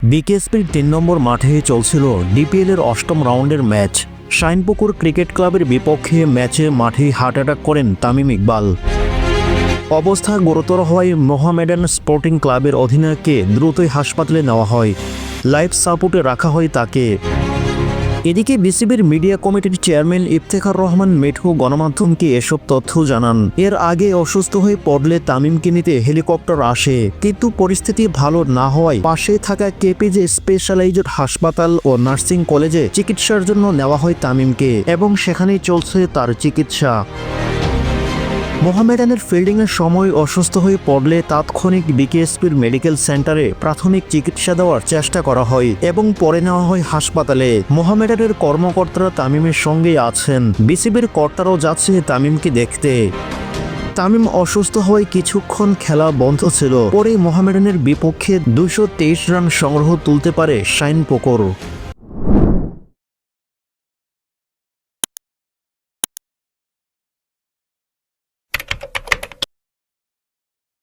বিকেএসপির ৩ নম্বর মাঠে চলছিল ডিপিএলের অষ্টম রাউন্ডের ম্যাচ। শাইনপুকুর ক্রিকেট ক্লাবের বিপক্ষে ম্যাচে মাঠে হার্ট অ্যাটাক করেন তামিম ইকবাল। অবস্থা গুরুতর হওয়ায় মোহামেডান স্পোর্টিং ক্লাবের অধিনায়ককে দ্রুতই হাসপাতালে নেওয়া হয়। লাইফ সাপোর্টে রাখা হয় তাকে। এদিকে বিসিবির মিডিয়া কমিটির চেয়ারম্যান ইফতেখার রহমান মিঠু গণমাধ্যমকে এসব তথ্য জানান। এর আগে অসুস্থ হয়ে পড়লে তামিমকে নিতে হেলিকপ্টার আসে, কিন্তু পরিস্থিতি ভালো না হওয়ায় পাশে থাকা কেপিজে স্পেশালাইজড হাসপাতাল ও নার্সিং কলেজে চিকিৎসার জন্য নেওয়া হয় তামিমকে, এবং সেখানেই চলছে তার চিকিৎসা। মোহামেডানের ফিল্ডিংয়ের সময় অসুস্থ হয়ে পড়লে তাৎক্ষণিক বিকেএসপির মেডিকেল সেন্টারে প্রাথমিক চিকিৎসা দেওয়ার চেষ্টা করা হয় এবং পরে নেওয়া হয় হাসপাতালে। মোহামেডানের কর্মকর্তারা তামিমের সঙ্গেই আছেন, বিসিবির কর্তারাও যাচ্ছে তামিমকে দেখতে। তামিম অসুস্থ হওয়ায় কিছুক্ষণ খেলা বন্ধ ছিল, পরে মোহামেডানের বিপক্ষে 223 রান সংগ্রহ তুলতে পারে শাইনপুকুর।